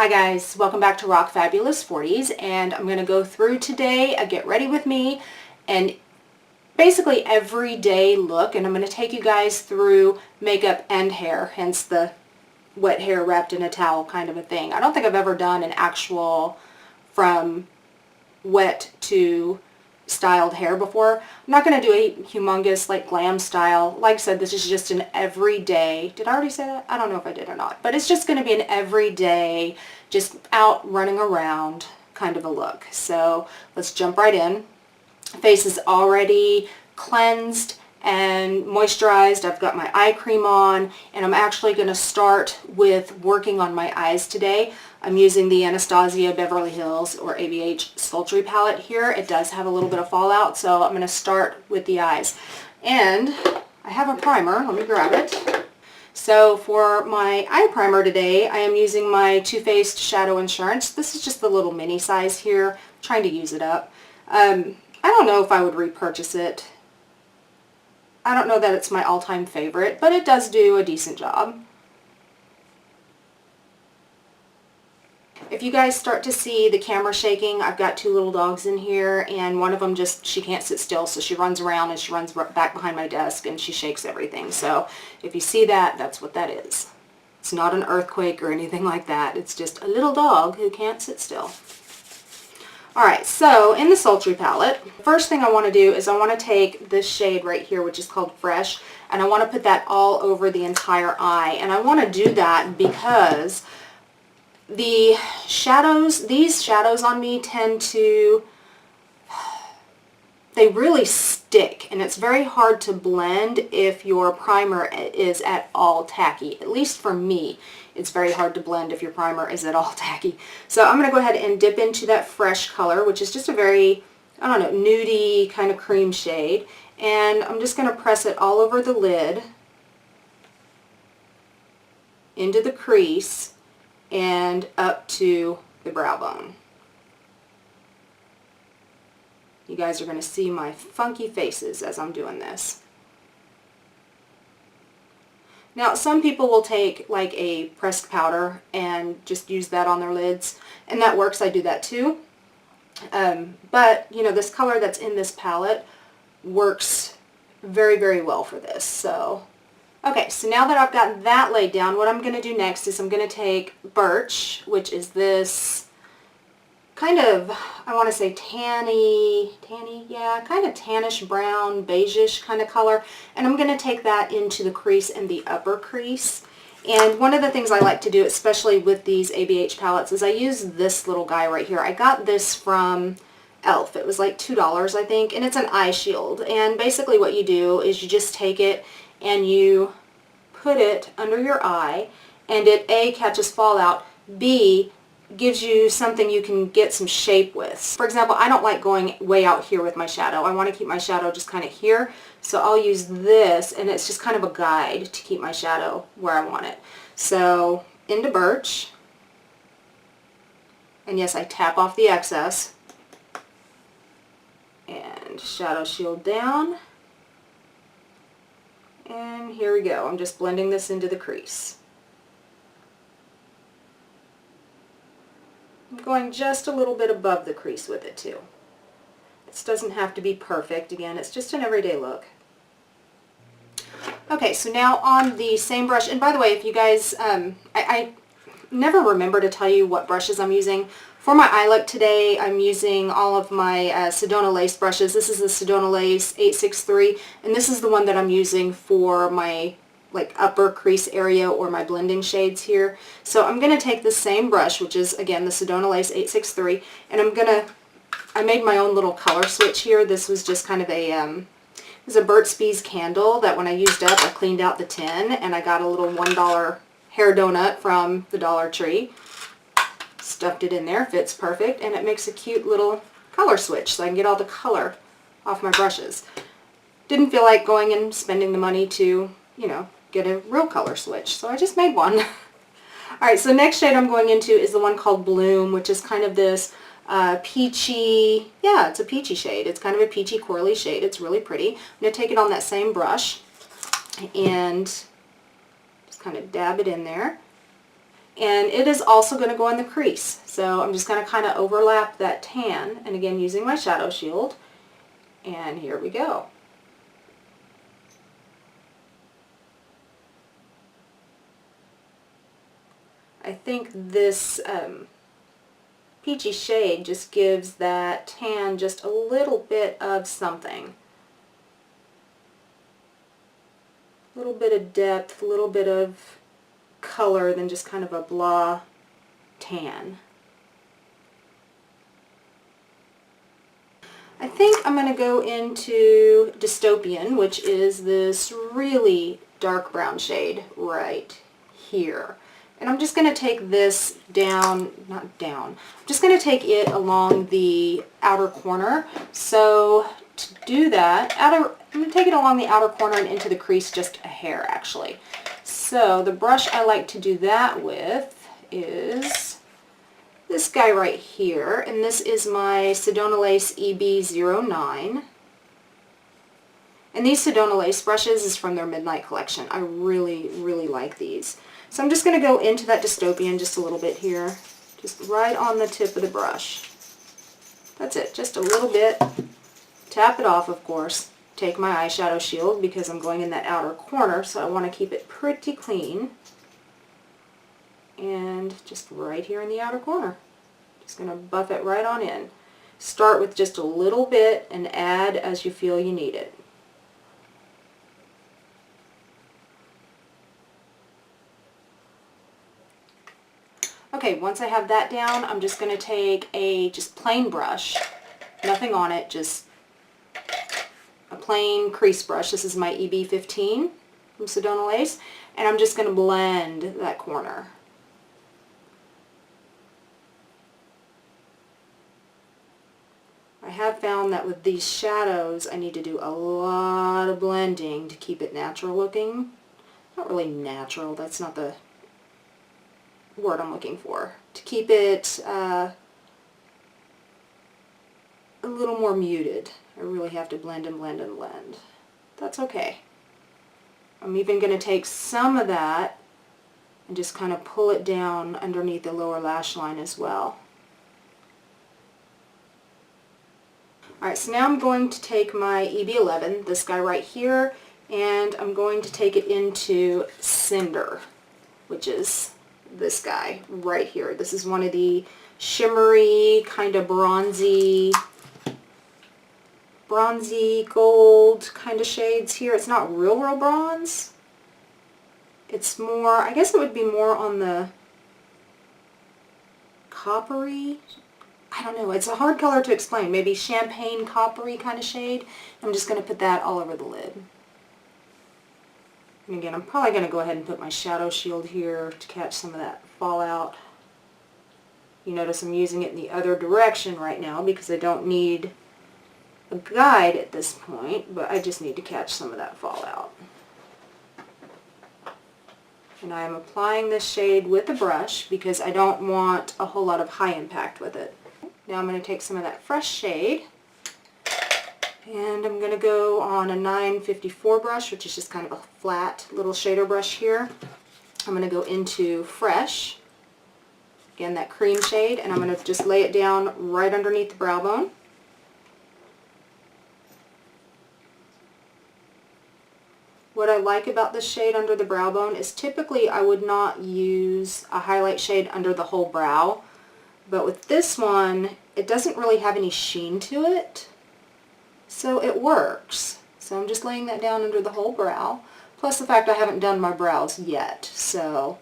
Hi guys, welcome back to Rock Fabulous 40s, and I'm going to go through today a Get Ready With Me and basically everyday look, and I'm going to take you guys through makeup and hair, hence the wet hair wrapped in a towel kind of a thing. I don't think I've ever done an actual from wet to styled hair before. I'm not going to do a humongous like glam style. Like I said, this is just an everyday, did I already say that? I don't know if I did or not, but it's just going to be an everyday, just out running around kind of a look. So let's jump right in. Face is already cleansed and moisturized. I've got my eye cream on, and I'm actually going to start with working on my eyes today. I'm using the Anastasia Beverly Hills or ABH Sultry palette here. It does have a little bit of fallout, so I'm going to start with the eyes. And I have a primer. Let me grab it. So for my eye primer today, I am using my Too Faced Shadow Insurance. This is just the little mini size here. I'm trying to use it up. I don't know if I would repurchase it. I don't know that it's my all-time favorite, but it does do a decent job. If you guys start to see the camera shaking, I've got two little dogs in here, and one of them just, she can't sit still, so she runs around and she runs back behind my desk and she shakes everything. So if you see that, that's what that is. It's not an earthquake or anything like that. It's just a little dog who can't sit still. Alright, so in the Sultry palette, first thing I want to do is I want to take this shade right here, which is called Fresh, and I want to put that all over the entire eye. And I want to do that because the shadows, these shadows on me tend to, they really stick, and it's very hard to blend if your primer is at all tacky. At least for me, it's very hard to blend if your primer is at all tacky. So I'm going to go ahead and dip into that Fresh color, which is just a very, I don't know, nudie kind of cream shade. And I'm just going to press it all over the lid, into the crease, and up to the brow bone. You guys are going to see my funky faces as I'm doing this. Now, some people will take like a pressed powder and just use that on their lids, and that works. I do that too. But, you know, this color that's in this palette works very, very well for this. So, okay, so now that I've got that laid down, what I'm going to do next is I'm going to take Birch, which is this kind of, I want to say tanny, yeah, kind of tannish brown, beige-ish kind of color, and I'm going to take that into the crease and the upper crease. And one of the things I like to do, especially with these ABH palettes, is I use this little guy right here. I got this from Elf. It was like $2, I think, and it's an eye shield. And basically what you do is you just take it and you put it under your eye, and it A, catches fallout, B, gives you something you can get some shape with. For example, I don't like going way out here with my shadow. I want to keep my shadow just kind of here, so I'll use this, and it's just kind of a guide to keep my shadow where I want it. So into Birch, and yes, I tap off the excess, and shadow shield down, and here we go. I'm just blending this into the crease. I'm going just a little bit above the crease with it too. This doesn't have to be perfect. Again, it's just an everyday look. Okay, so now on the same brush, and by the way, if you guys, I never remember to tell you what brushes I'm using. For my eye look today, I'm using all of my Sedona Lace brushes. This is the Sedona Lace 863, and this is the one that I'm using for my like upper crease area or my blending shades here. So I'm going to take the same brush, which is again the Sedona Lace 863, and I made my own little color switch here. This was just kind of a, it was a Burt's Bees candle that when I used up, I cleaned out the tin, and I got a little $1 hair donut from the Dollar Tree. Stuffed it in there, fits perfect, and it makes a cute little color switch so I can get all the color off my brushes. Didn't feel like going and spending the money to, you know, get a real color switch, so I just made one. Alright, so next shade I'm going into is the one called Bloom, which is kind of this peachy, yeah, it's a peachy shade. It's kind of a peachy corally shade. It's really pretty. I'm going to take it on that same brush and just kind of dab it in there. And it is also going to go in the crease. So I'm just going to kind of overlap that tan, and again using my shadow shield. And here we go. I think this peachy shade just gives that tan just a little bit of something. A little bit of depth, a little bit of color than just kind of a blah tan. I think I'm going to go into Dystopian, which is this really dark brown shade right here. And I'm just going to take this down, not down, I'm just going to take it along the outer corner. So to do that, I'm going to take it along the outer corner and into the crease just a hair actually. So the brush I like to do that with is this guy right here, and this is my Sedona Lace EB09. And these Sedona Lace brushes is from their Midnight collection. I really, really like these. So I'm just going to go into that Dystopian just a little bit here, just right on the tip of the brush. That's it, just a little bit. Tap it off, of course. Take my eyeshadow shield because I'm going in that outer corner, so I want to keep it pretty clean. And just right here in the outer corner. Just going to buff it right on in. Start with just a little bit and add as you feel you need it. Okay, once I have that down, I'm just going to take a just plain brush, nothing on it, just a plain crease brush. This is my EB15 from Sedona Lace, and I'm just going to blend that corner. I have found that with these shadows, I need to do a lot of blending to keep it natural looking. Not really natural, that's not the word I'm looking for. To keep it a little more muted. I really have to blend and blend and blend. That's okay. I'm even going to take some of that and just kind of pull it down underneath the lower lash line as well. Alright, so now I'm going to take my EB11, this guy right here, and I'm going to take it into Cinder, which is this guy right here. This is one of the shimmery, kind of bronzy gold kind of shades here. It's not real bronze. It's more, I guess it would be more on the coppery. I don't know, it's a hard color to explain. Maybe champagne coppery kind of shade. I'm just going to put that all over the lid. And again, I'm probably going to go ahead and put my shadow shield here to catch some of that fallout. You notice I'm using it in the other direction right now because I don't need a guide at this point, but I just need to catch some of that fallout. And I am applying this shade with a brush because I don't want a whole lot of high impact with it. Now I'm going to take some of that fresh shade and I'm going to go on a 954 brush, which is just kind of a flat little shader brush here. I'm going to go into Fresh, again that cream shade, and I'm going to just lay it down right underneath the brow bone. What I like about this shade under the brow bone is typically I would not use a highlight shade under the whole brow, but with this one it doesn't really have any sheen to it, so it works. So I'm just laying that down under the whole brow, plus the fact I haven't done my brows yet, so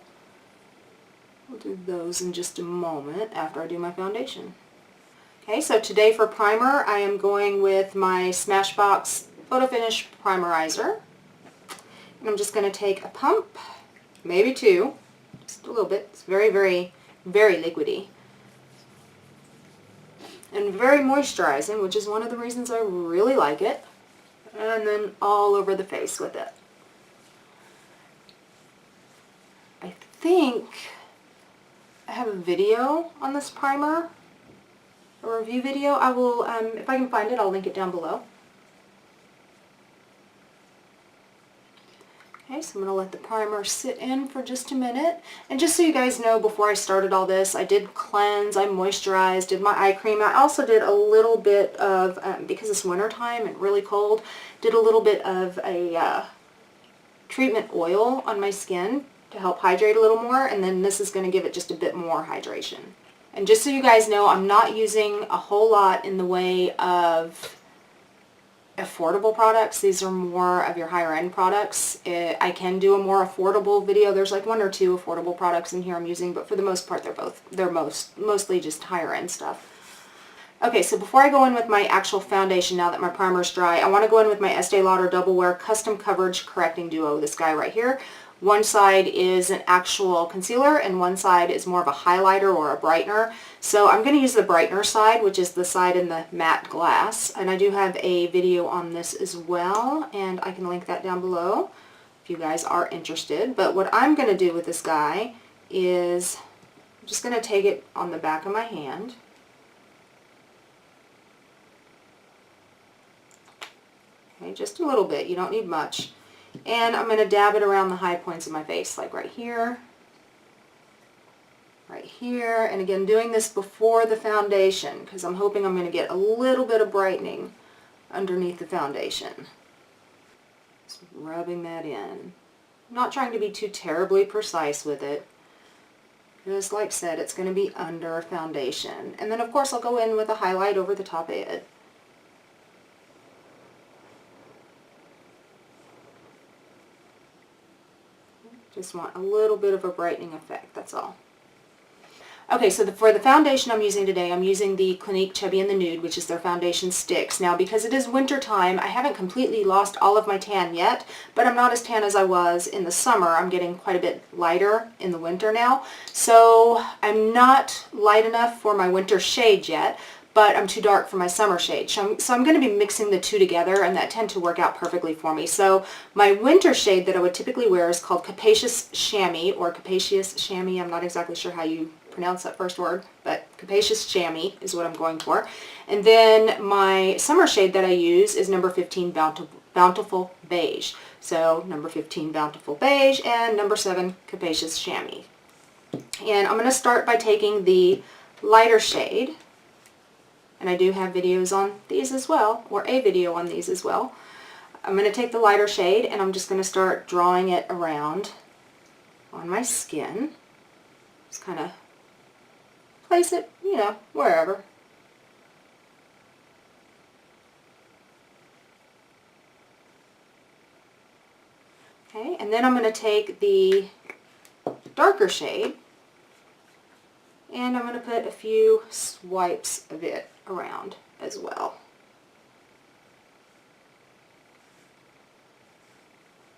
we'll do those in just a moment after I do my foundation. Okay, so today for primer I am going with my Smashbox Photofinish Primerizer. And I'm just going to take a pump, maybe two, just a little bit. It's very, very, very liquidy. And very moisturizing, which is one of the reasons I really like it. And then all over the face with it. I think I have a video on this primer, a review video. I will, if I can find it, I'll link it down below. Okay, Okay, so I'm going to let the primer sit in for just a minute. And just so you guys know, before I started all this, I did cleanse, I moisturized, did my eye cream. I also did a little bit of, because it's winter time and really cold, did a little bit of a treatment oil on my skin to help hydrate a little more. And then this is going to give it just a bit more hydration. And just so you guys know, I'm not using a whole lot in the way of affordable products. These are more of your higher end products. I can do a more affordable video. There's like 1 or 2 affordable products in here I'm using, but for the most part they're mostly just higher end stuff. Okay, so before I go in with my actual foundation, now that my primer is dry, I want to go in with my Estee Lauder Double Wear Custom Coverage Correcting Duo, this guy right here. One side is an actual concealer and one side is more of a highlighter or a brightener. So I'm going to use the brightener side, which is the side in the matte glass. And I do have a video on this as well, and I can link that down below if you guys are interested. But what I'm going to do with this guy is I'm just going to take it on the back of my hand. Okay, just a little bit. You don't need much. And I'm going to dab it around the high points of my face, like right here, and again doing this before the foundation because I'm hoping I'm going to get a little bit of brightening underneath the foundation. Just rubbing that in. I'm not trying to be too terribly precise with it. Just like I said, it's going to be under foundation. And then of course I'll go in with a highlight over the top of it. Just want a little bit of a brightening effect, that's all. Okay, so for the foundation I'm using today, I'm using the Clinique Chubby and the Nude, which is their foundation sticks. Now, because it is winter time, I haven't completely lost all of my tan yet, but I'm not as tan as I was in the summer. I'm getting quite a bit lighter in the winter now. So I'm not light enough for my winter shade yet, but I'm too dark for my summer shade. So I'm going to be mixing the two together, and that tend to work out perfectly for me. So my winter shade that I would typically wear is called Capacious Chamois, or Capacious Chamois. I'm not exactly sure how you pronounce that first word, but Capacious Chamois is what I'm going for. And then my summer shade that I use is number 15 Bountiful Beige. So number 15 Bountiful Beige and number 7 Capacious Chamois. And I'm going to start by taking the lighter shade. And I do have videos on these as well, or a video on these as well. I'm going to take the lighter shade and I'm just going to start drawing it around on my skin. Just kind of place it, you know, wherever. Okay, and then I'm going to take the darker shade and I'm going to put a few swipes of it around as well.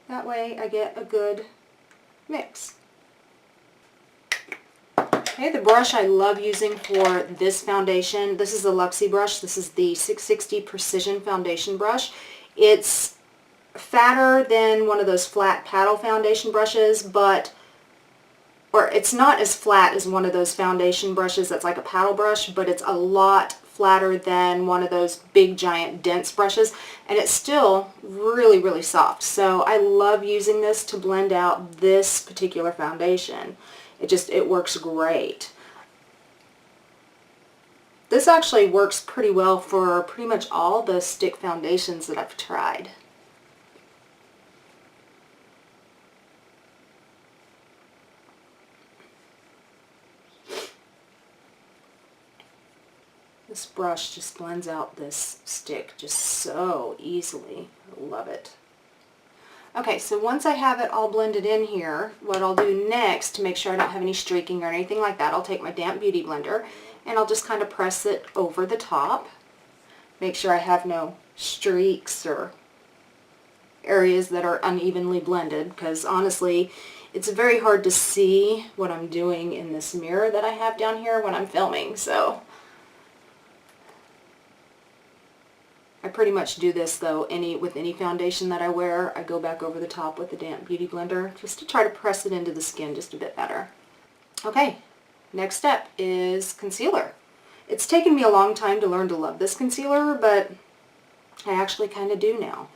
That way I get a good mix. Okay, the brush I love using for this foundation, this is the Luxie brush. This is the 660 Precision Foundation Brush. It's fatter than one of those flat paddle foundation brushes, or it's not as flat as one of those foundation brushes that's like a paddle brush, but it's a lot flatter than one of those big giant dense brushes, and it's still really, really soft. So I love using this to blend out this particular foundation. It works great. This actually works pretty well for pretty much all the stick foundations that I've tried. This brush just blends out this stick just so easily. I love it. Okay, so once I have it all blended in here, what I'll do next to make sure I don't have any streaking or anything like that, I'll take my damp beauty blender and I'll just kind of press it over the top. Make sure I have no streaks or areas that are unevenly blended, because honestly, it's very hard to see what I'm doing in this mirror that I have down here when I'm filming. So I pretty much do this though with any foundation that I wear. I go back over the top with the damp beauty blender just to try to press it into the skin just a bit better. Okay, next step is concealer. It's taken me a long time to learn to love this concealer, but I actually kind of do now.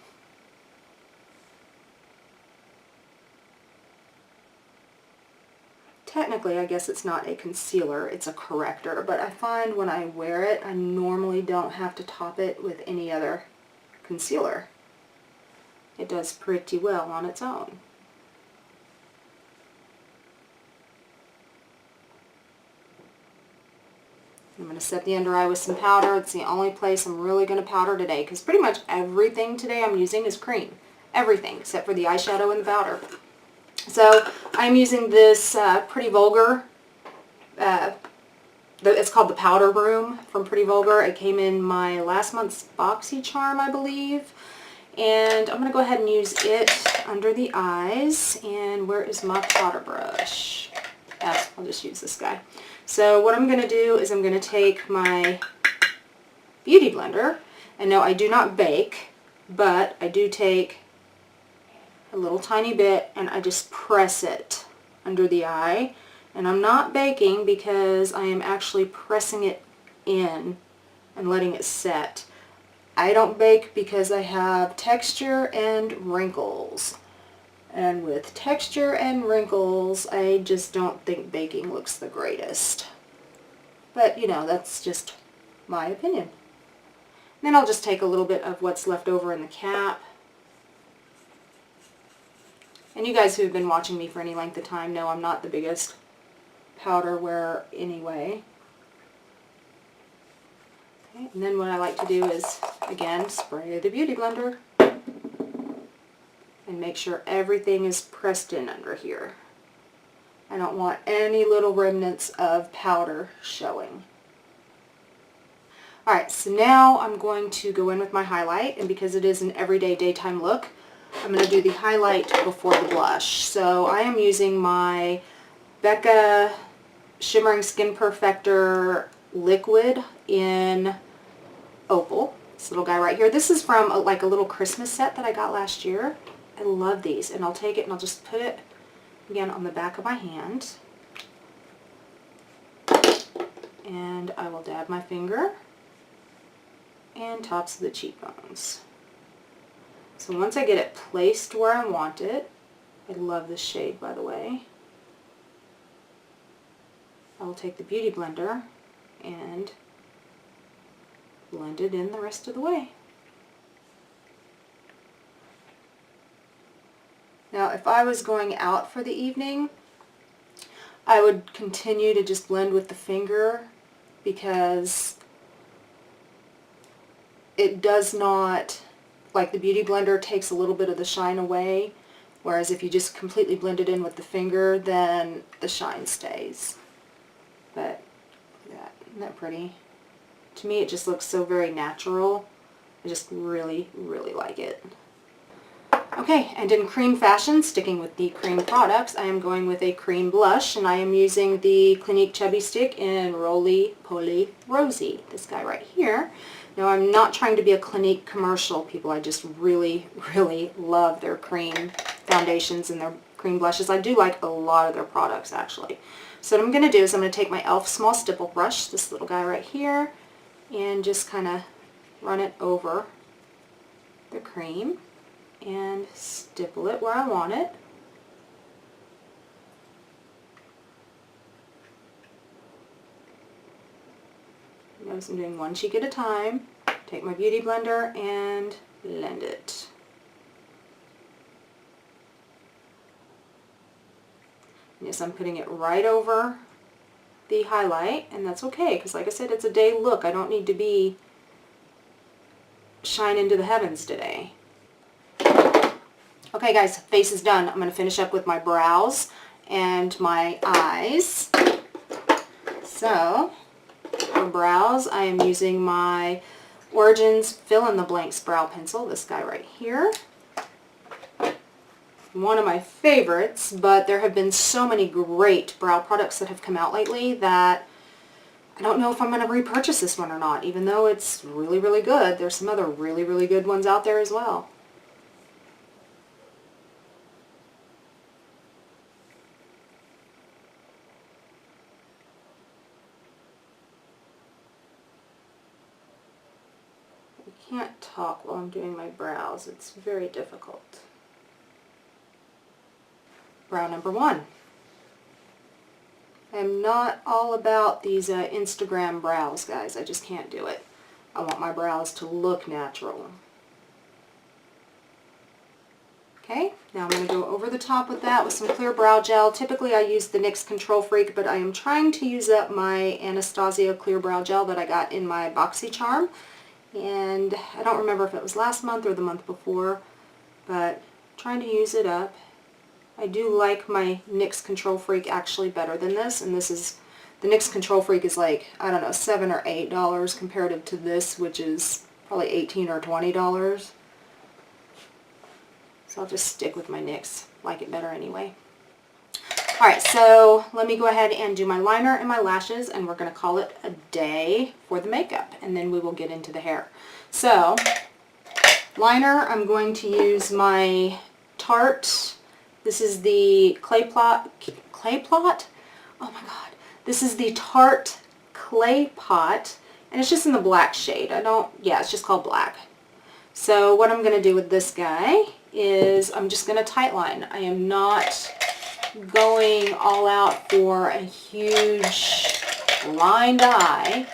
technically, I guess it's not a concealer, it's a corrector, but I find when I wear it, I normally don't have to top it with any other concealer. It does pretty well on its own. I'm going to set the under eye with some powder. It's the only place I'm really going to powder today, because pretty much everything today I'm using is cream. Everything except for the eyeshadow and the powder. So I'm using this Pretty Vulgar. It's called the Powder Room from Pretty Vulgar. It came in my last month's BoxyCharm, I believe. And I'm going to go ahead and use it under the eyes. And where is my powder brush? I'll just use this guy. So what I'm going to do is I'm going to take my Beauty Blender. And no, I do not bake, but I do take a little tiny bit and I just press it under the eye. And I'm not baking because I am actually pressing it in and letting it set. I don't bake because I have texture and wrinkles. And with texture and wrinkles, I just don't think baking looks the greatest. But, you know, that's just my opinion. And then I'll just take a little bit of what's left over in the cap. And you guys who have been watching me for any length of time know I'm not the biggest powder wearer anyway. Okay, and then what I like to do is, again, spray the Beauty Blender and make sure everything is pressed in under here. I don't want any little remnants of powder showing. Alright, so now I'm going to go in with my highlight, and because it is an everyday daytime look, I'm going to do the highlight before the blush. So I am using my Becca Shimmering Skin Perfector liquid in Opal. This little guy right here. This is from like a little Christmas set that I got last year. I love these. And I'll take it and I'll just put it again on the back of my hand. And I will dab my finger and tops of the cheekbones. So once I get it placed where I want it, I love this shade, by the way, I will take the Beauty Blender and blend it in the rest of the way. Now, if I was going out for the evening, I would continue to just blend with the finger because it does not, like the Beauty Blender takes a little bit of the shine away, whereas if you just completely blend it in with the finger, then the shine stays. But look at that. Isn't that pretty? To me, it just looks so very natural. I just really, really like it. Okay, and in cream fashion, sticking with the cream products, I am going with a cream blush, and I am using the Clinique Chubby Stick in Roly Poly Rosy, this guy right here. Now, I'm not trying to be a Clinique commercial, people. I just really, really love their cream foundations and their cream blushes. I do like a lot of their products, actually. So what I'm going to do is I'm going to take my e.l.f. small stipple brush, this little guy right here, and just kind of run it over the cream and stipple it where I want it. Notice I'm doing one cheek at a time. Take my Beauty Blender and blend it. Yes, I'm putting it right over the highlight, and that's okay, because like I said, it's a day look. I don't need to be shining to the heavens today. Okay guys, face is done. I'm going to finish up with my brows and my eyes. So, for brows, I am using my Origins Fill in the Blanks brow pencil, this guy right here. One of my favorites, but there have been so many great brow products that have come out lately that I don't know if I'm going to repurchase this one or not, even though it's really, really good. There's some other really, really good ones out there as well. I can't talk while I'm doing my brows. It's very difficult. Brow number one. I am not all about these Instagram brows, guys. I just can't do it. I want my brows to look natural. Okay, now I'm going to go over the top with that with some clear brow gel. Typically I use the NYX Control Freak, but I am trying to use up my Anastasia clear brow gel that I got in my BoxyCharm. And I don't remember if it was last month or the month before, but trying to use it up. I do like my NYX Control Freak actually better than this, and this is, the NYX Control Freak is like, I don't know, $7 or $8 comparative to this, which is probably $18 or $20. So I'll just stick with my NYX, like it better anyway. Alright, so let me go ahead and do my liner and my lashes, and we're going to call it a day for the makeup, and then we will get into the hair. So, liner, I'm going to use my Tarte. This is the Clay Plot? Oh my god. This is the Tarte Clay Pot, and it's just in the black shade. Yeah, it's just called black. So what I'm going to do with this guy is I'm just going to tightline. I am not going all out for a huge lined eye.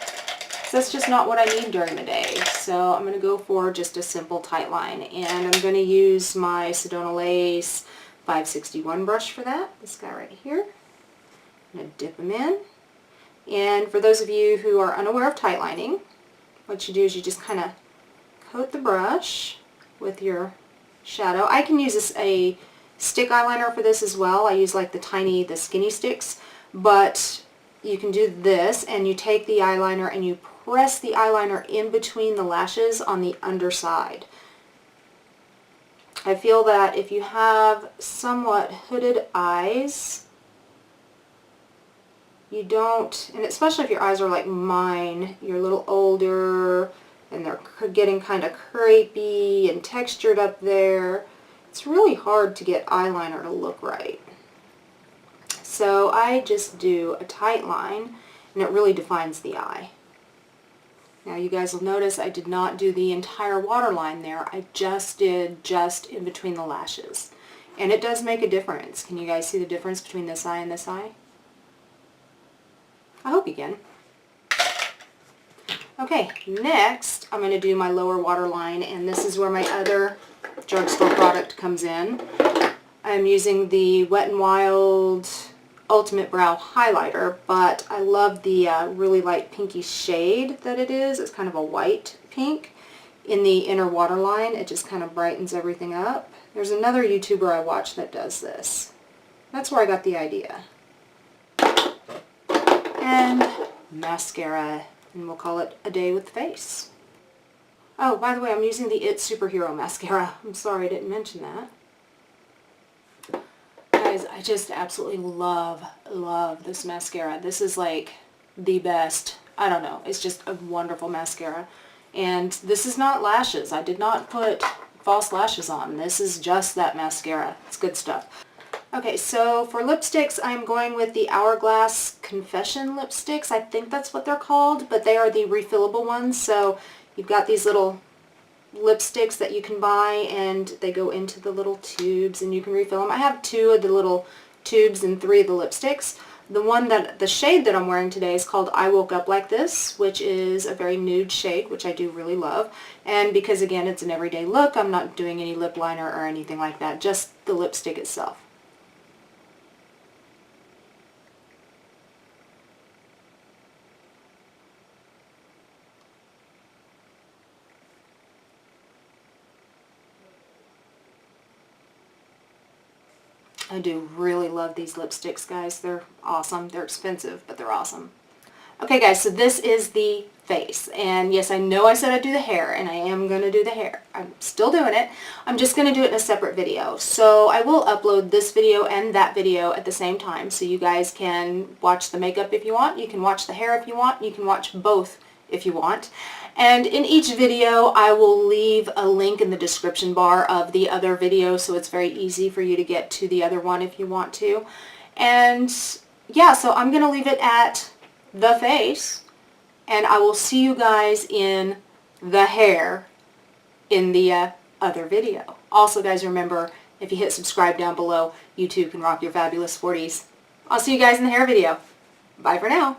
So that's just not what I need during the day. So I'm going to go for just a simple tightline. And I'm going to use my Sedona Lace 561 brush for that. This guy right here. I'm going to dip them in. And for those of you who are unaware of tightlining, what you do is you just kind of coat the brush with your shadow. I can use a stick eyeliner for this as well. I use like the skinny sticks, but you can do this and you take the eyeliner and you press the eyeliner in between the lashes on the underside. I feel that if you have somewhat hooded eyes, you don't, and especially if your eyes are like mine, you're a little older and they're getting kind of crepey and textured up there, it's really hard to get eyeliner to look right. So I just do a tight line, and it really defines the eye. Now you guys will notice I did not do the entire waterline there. I just did just in between the lashes. And it does make a difference. Can you guys see the difference between this eye and this eye? I hope you can. Okay, next I'm going to do my lower waterline, and this is where my other drugstore product comes in. I'm using the Wet n Wild Ultimate Brow Highlighter, but I love the really light pinky shade that it is. It's kind of a white pink in the inner waterline. It just kind of brightens everything up. There's another YouTuber I watch that does this. That's where I got the idea. And mascara, and we'll call it a day with the face. Oh, by the way, I'm using the It Superhero Mascara. I'm sorry I didn't mention that. Guys, I just absolutely love this mascara. This is like the best. I don't know. It's just a wonderful mascara. And this is not lashes. I did not put false lashes on. This is just that mascara. It's good stuff. Okay, so for lipsticks, I'm going with the Hourglass Confession lipsticks. I think that's what they're called, but they are the refillable ones. So you've got these little lipsticks that you can buy, and they go into the little tubes and you can refill them. I have 2 of the little tubes and 3 of the lipsticks. The shade that I'm wearing today is called I Woke Up Like This, which is a very nude shade, which I do really love. And because again it's an everyday look, I'm not doing any lip liner or anything like that, just the lipstick itself. I do really love these lipsticks, guys. They're awesome. They're expensive, but they're awesome. Okay, guys, so this is the face. And yes, I know I said I'd do the hair, and I am going to do the hair. I'm still doing it. I'm just going to do it in a separate video. So I will upload this video and that video at the same time, so you guys can watch the makeup if you want. You can watch the hair if you want. You can watch both if you want. And in each video, I will leave a link in the description bar of the other video, so it's very easy for you to get to the other one if you want to. And yeah, so I'm going to leave it at the face, and I will see you guys in the hair in the other video. Also, guys, remember, if you hit subscribe down below, you too can rock your fabulous 40s. I'll see you guys in the hair video. Bye for now.